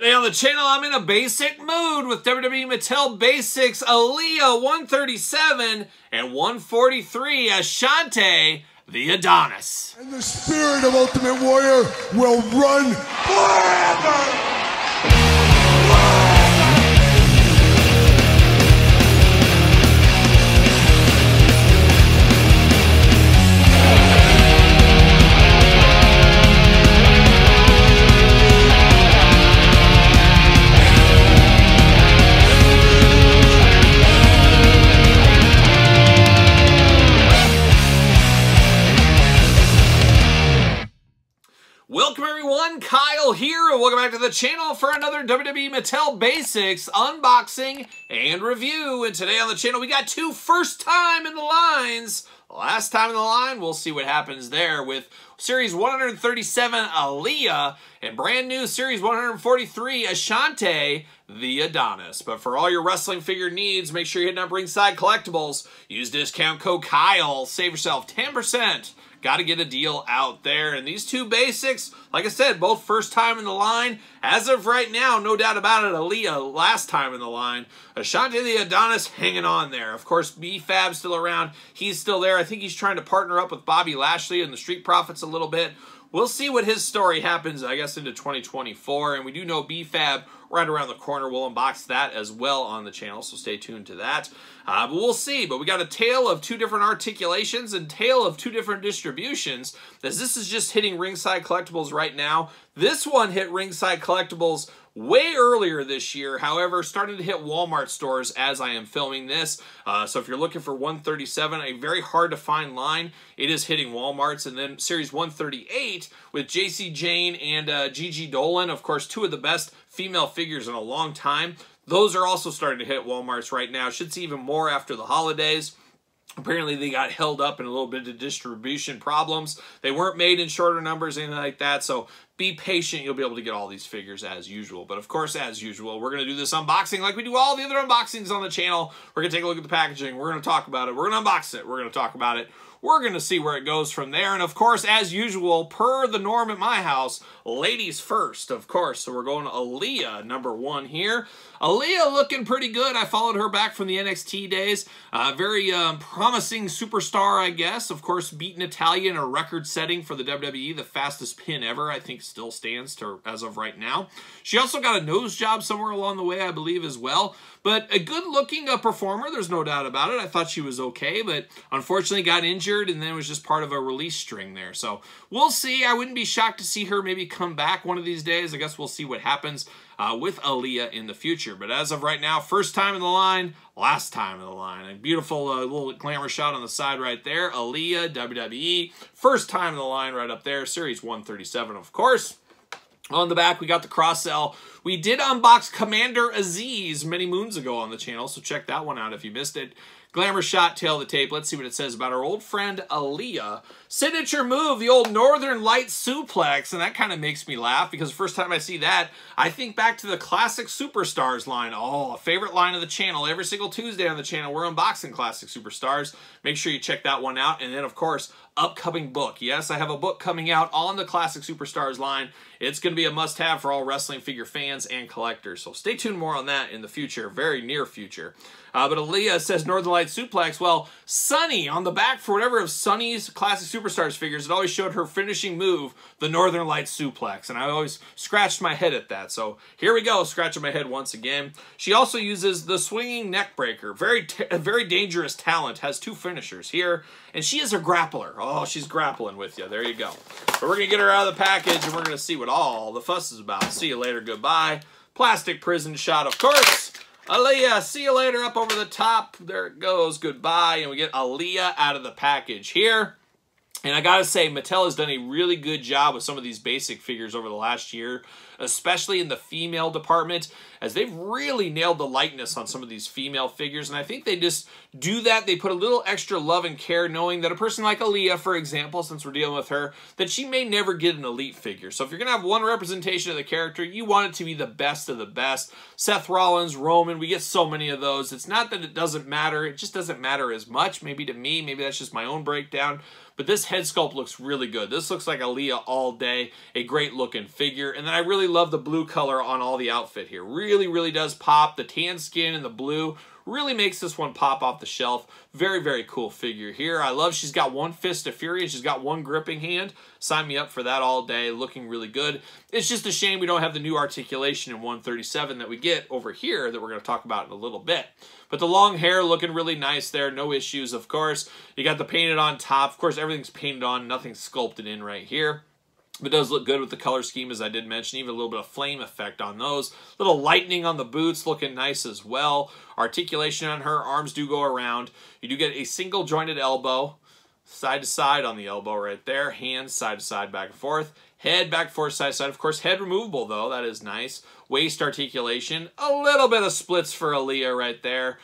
Today on the channel, I'm in a basic mood with WWE Mattel Basics, Aliyah 137 and 143, Ashante The Adonis. And the spirit of Ultimate Warrior will run forever! Welcome everyone, Kyle here, and welcome back to the channel for another WWE Mattel Basics unboxing and review. And today on the channel, we got two first time in the lines. Last time in the line, we'll see what happens there with Series 137 Aliyah and brand new Series 143 Ashante The Adonis. But for all your wrestling figure needs, make sure you're hitting up Ringside Collectibles. Use discount code Kyle, save yourself 10%. Got to get a deal out there. And these two basics, like I said, both first time in the line. As of right now, no doubt about it, Aliyah last time in the line. Ashante The Adonis hanging on there. Of course, B-Fab's still around. He's still there. I think he's trying to partner up with Bobby Lashley and the Street Profits a little bit. We'll see what his story happens, I guess, into 2024. And we do know B-Fab right around the corner. We'll unbox that as well on the channel, so stay tuned to that. But we'll see. But we got a tale of two different articulations and tale of two different distributions, as this is just hitting Ringside Collectibles right now. This one hit Ringside Collectibles way earlier this year, however, starting to hit Walmart stores as I am filming this. So if you're looking for 137, a very hard to find line, it is hitting Walmarts. And then Series 138 with JC Jane and Gigi Dolan, of course, two of the best female figures in a long time. Those are also starting to hit Walmarts right now. Should see even more after the holidays. Apparently, they got held up in a little bit of distribution problems. They weren't made in shorter numbers, anything like that. So be patient. You'll be able to get all these figures as usual. But of course, as usual, we're going to do this unboxing like we do all the other unboxings on the channel. We're going to take a look at the packaging. We're going to talk about it. We're going to unbox it. We're going to talk about it. We're going to see where it goes from there. And of course, as usual, per the norm at my house, ladies first, of course. So we're going to Aliyah, number one here. Aliyah looking pretty good. I followed her back from the NXT days. Very promising superstar, I guess. Of course, beat Natalya in a record setting for the WWE. The fastest pin ever, I think, still stands to as of right now. She also got a nose job somewhere along the way, I believe, as well. But a good-looking performer, there's no doubt about it. I thought she was okay, but unfortunately got injured and then was just part of a release string there. So we'll see. I wouldn't be shocked to see her maybe come back one of these days. I guess we'll see what happens with Aliyah in the future. But as of right now, first time in the line, last time in the line. A beautiful little glamour shot on the side right there. Aliyah WWE, first time in the line right up there. Series 137, of course. On the back, we got the cross-sell. We did unbox Commander Aziz many moons ago on the channel, so check that one out if you missed it. Glamour shot, tail of the tape. Let's see what it says about our old friend Aliyah. Signature move, the old Northern Light suplex, and that kind of makes me laugh because the first time I see that, I think back to the Classic Superstars line. Oh, a favorite line of the channel. Every single Tuesday on the channel, we're unboxing Classic Superstars. Make sure you check that one out. And then, of course, upcoming book. Yes, I have a book coming out on the Classic Superstars line. It's going to be a must-have for all wrestling figure fans and collectors. So stay tuned more on that in the future, very near future. But Aliyah says Northern Light suplex. Well, Sunny on the back, for whatever of Sunny's Classic Superstars figures, it always showed her finishing move, the Northern Light suplex. And I always scratched my head at that. So here we go, scratching my head once again. She also uses the swinging neck breaker. Very dangerous talent. Has two finishers here. And she is a grappler. Oh, she's grappling with you. There you go. But we're going to get her out of the package, and we're going to see what all the fuss is about. See you later. Goodbye. Plastic prison shot, of course. Aliyah, see you later up over the top. There it goes. Goodbye. And we get Aliyah out of the package here. And I gotta say, Mattel has done a really good job with some of these basic figures over the last year, especially in the female department, as they've really nailed the likeness on some of these female figures. And I think they just do that. They put a little extra love and care, knowing that a person like Aliyah, for example, since we're dealing with her, that she may never get an elite figure. So if you're gonna have one representation of the character, you want it to be the best of the best. Seth Rollins, Roman, we get so many of those. It's not that it doesn't matter. It just doesn't matter as much, maybe to me. Maybe that's just my own breakdown. But this head sculpt looks really good. This looks like Aliyah all day. A great looking figure. And then I really really love the blue color on all the outfit here. Really, really does pop. The tan skin and the blue really makes this one pop off the shelf. Very, very cool figure here. I love she's got one fist of fury and she's got one gripping hand. Sign me up for that all day. Looking really good. It's just a shame we don't have the new articulation in 137 that we get over here that we're going to talk about in a little bit. But the long hair looking really nice there. No issues, of course. You got the painted on top. Of course, everything's painted on. Nothing's sculpted in right here. It does look good with the color scheme, as I did mention. Even a little bit of flame effect on those. Little lightning on the boots, looking nice as well. Articulation on her. Arms do go around. You do get a single jointed elbow. Side to side on the elbow right there. Hands side to side, back and forth. Head back and forth, side to side. Of course, head removable, though. That is nice. Waist articulation. A little bit of splits for Aliyah right there.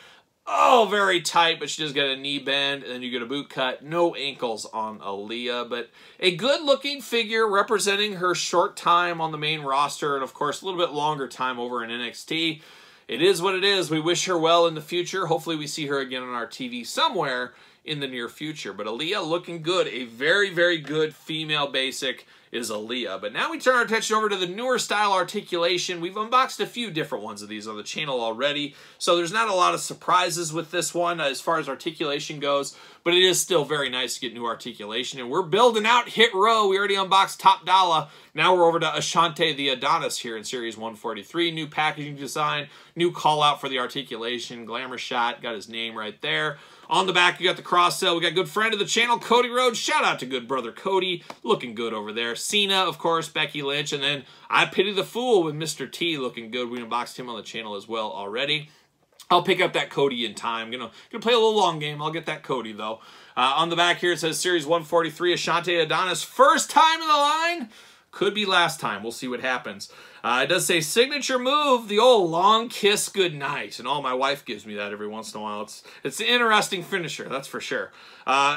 Oh, very tight, but she does get a knee bend, and then you get a boot cut. No ankles on Aliyah, but a good-looking figure representing her short time on the main roster, and, of course, a little bit longer time over in NXT. It is what it is. We wish her well in the future. Hopefully we see her again on our TV somewhere in the near future. But Aliyah looking good. A very, very good female basic is Aliyah. But now we turn our attention over to the newer style articulation. We've unboxed a few different ones of these on the channel already, so there's not a lot of surprises with this one as far as articulation goes, but it is still very nice to get new articulation. And we're building out Hit Row. We already unboxed Top Dollar. Now we're over to Ashante The Adonis here in Series 143. New packaging design, new call out for the articulation, glamour shot, got his name right there. On the back, you got the cross sell. We got good friend of the channel, Cody Rhodes. Shout out to good brother Cody. Looking good over there. Cena, of course, Becky Lynch. And then I Pity the Fool with Mr. T looking good. We unboxed him on the channel as well already. I'll pick up that Cody in time. Gonna play a little long game. I'll get that Cody, though. On the back here, it says Series 143, Ashante Adonis. First time in the line. Could be last time. We'll see what happens. It does say signature move, the old long kiss goodnight. And my wife gives me that every once in a while. It's an interesting finisher, that's for sure.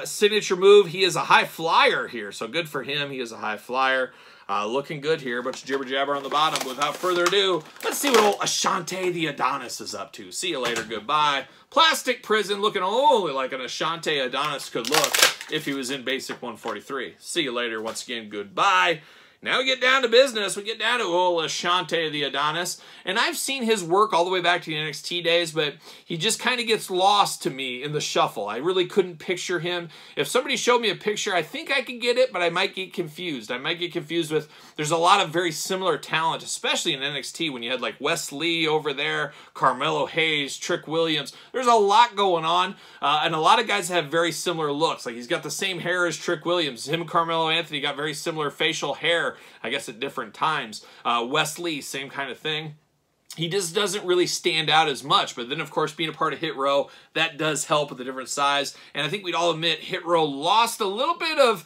Signature move, he is a high flyer here. So good for him. He is a high flyer. Looking good here. A bunch of jibber jabber on the bottom. Without further ado, let's see what old Ashante The Adonis is up to. See you later. Goodbye. Plastic prison looking only like an Ashante Adonis could look if he was in Basic 143. See you later. Once again, goodbye. Now we get down to business. We get down to old Ashante The Adonis. And I've seen his work all the way back to the NXT days, but he just kind of gets lost to me in the shuffle. I really couldn't picture him. If somebody showed me a picture, I think I could get it, but I might get confused. I might get confused with, there's a lot of very similar talent, especially in NXT when you had like Wes Lee over there, Carmelo Hayes, Trick Williams. There's a lot going on, and a lot of guys have very similar looks. Like he's got the same hair as Trick Williams. Him and Carmelo Anthony got very similar facial hair, I guess at different times. Wes Lee, same kind of thing. He just doesn't really stand out as much, but then of course being a part of Hit Row, that does help with the different size. And I think we'd all admit Hit Row lost a little bit of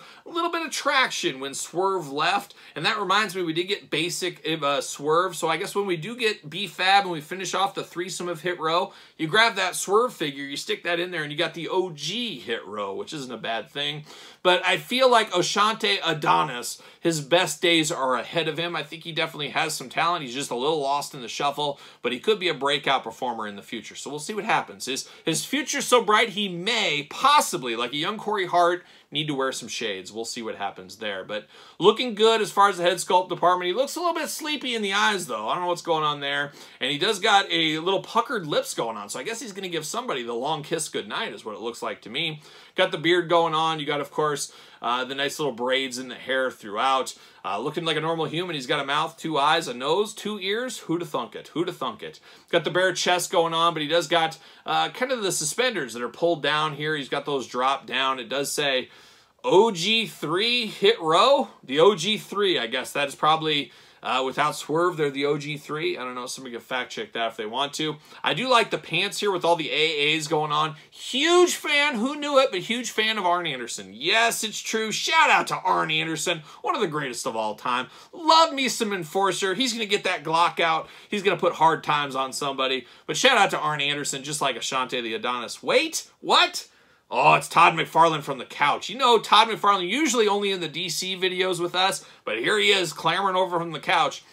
traction when Swerve left, and that reminds me we did get Basic Swerve. So I guess when we do get B-Fab and we finish off the threesome of Hit Row, you grab that Swerve figure, you stick that in there, and you got the OG Hit Row, which isn't a bad thing. But I feel like Ashante Adonis, his best days are ahead of him. I think he definitely has some talent. He's just a little lost in the shuffle, but he could be a breakout performer in the future. So we'll see what happens. His future's so bright he may, possibly, like a young Corey Hart, need to wear some shades. We'll see what happens there. But looking good as far as the head sculpt department. He looks a little bit sleepy in the eyes, though. I don't know what's going on there. And he does got a little puckered lips going on. So I guess he's going to give somebody the long kiss goodnight is what it looks like to me. Got the beard going on. You got, of course, the nice little braids in the hair throughout. Looking like a normal human. He's got a mouth, 2 eyes, a nose, 2 ears. Who'da thunk it? Who'da thunk it? Got the bare chest going on, but he does got kind of the suspenders that are pulled down here. He's got those dropped down. It does say OG3 Hit Row. The OG3, I guess. That is probably... without Swerve, they're the OG3. I don't know. Somebody can fact check that if they want to. I do like the pants here with all the AAs going on. Huge fan. Who knew it? But huge fan of Arn Anderson. Yes, it's true. Shout out to Arn Anderson. One of the greatest of all time. Love me some Enforcer. He's going to get that Glock out. He's going to put hard times on somebody. But shout out to Arn Anderson, just like Ashante The Adonis. Wait, what? Oh, it's Todd McFarlane from the couch. You know, Todd McFarlane usually only in the DC videos with us, but here he is clamoring over from the couch.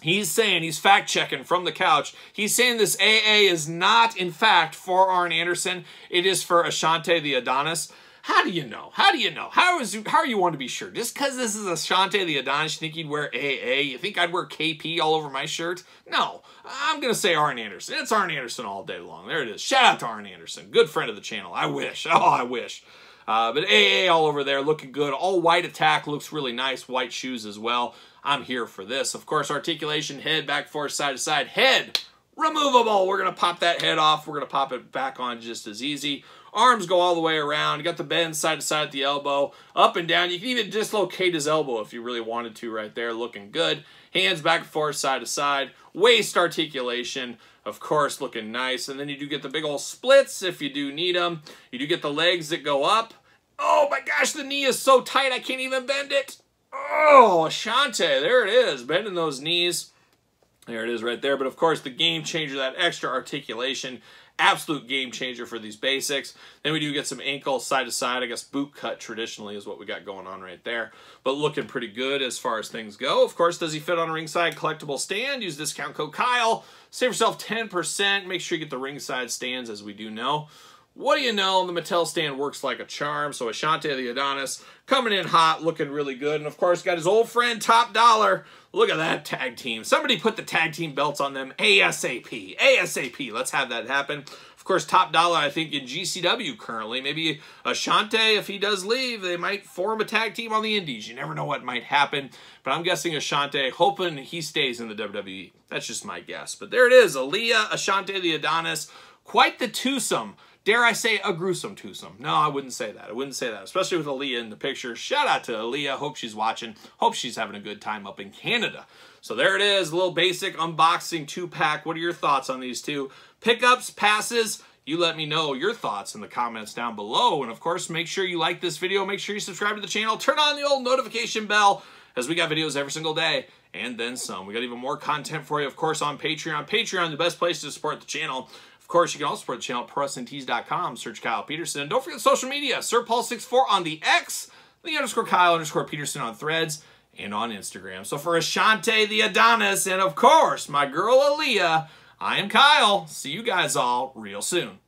He's saying, he's fact-checking from the couch. He's saying this AA is not, in fact, for Arn Anderson. It is for Ashante The Adonis. How do you know? How do you know? How are you want to be sure? Just because this is Ashante The Adonis, you think he'd wear AA? You think I'd wear KP all over my shirt? No. I'm going to say Arn Anderson. It's Arn Anderson all day long. There it is. Shout out to Arn Anderson. Good friend of the channel. I wish. Oh, I wish. But AA all over there, looking good. All white attack, looks really nice. White shoes as well. I'm here for this. Of course, articulation, head, back, forth, side to side. Head, removable. We're going to pop that head off. We're going to pop it back on just as easy. Arms go all the way around. You got the bend side to side at the elbow. Up and down. You can even dislocate his elbow if you really wanted to right there. Looking good. Hands back and forth, side to side. Waist articulation, of course, looking nice. And then you do get the big old splits if you do need them. You do get the legs that go up. Oh my gosh, the knee is so tight I can't even bend it. Oh, Ashante, there it is, bending those knees. There it is right there. But of course, the game changer, that extra articulation, absolute game changer for these basics. Then we do get some ankle side to side. I guess boot cut traditionally is what we got going on right there. But looking pretty good as far as things go. Of course, does he fit on a ringside collectible stand? Use discount code Kyle. Save yourself 10%. Make sure you get the ringside stands, as we do know. What do you know? The Mattel stand works like a charm. So Ashante The Adonis coming in hot, looking really good. And of course, got his old friend Top Dollar. Look at that tag team. Somebody put the tag team belts on them ASAP. ASAP. Let's have that happen. Of course, Top Dollar, I think, in GCW currently. Maybe Ashante, if he does leave, they might form a tag team on the Indies. You never know what might happen. But I'm guessing Ashante, hoping he stays in the WWE. That's just my guess. But there it is. Aliyah, Ashante The Adonis. Quite the twosome. Dare I say a gruesome twosome? No, I wouldn't say that. I wouldn't say that, especially with Aliyah in the picture. Shout out to Aliyah. Hope she's watching. Hope she's having a good time up in Canada. So there it is, a little basic unboxing 2-pack. What are your thoughts on these two? Pickups, passes, you let me know your thoughts in the comments down below. And of course, make sure you like this video. Make sure you subscribe to the channel. Turn on the old notification bell, as we got videos every single day. And then some. We got even more content for you, of course, on Patreon. Patreon, the best place to support the channel. Of course, you can also support the channel at ProWrestlingTees.com. Search Kyle Peterson. And don't forget social media. SirPaul64 on the X, the _Kyle_Peterson on Threads, and on Instagram. So for Ashante The Adonis, and of course, my girl Aliyah, I am Kyle. See you guys all real soon.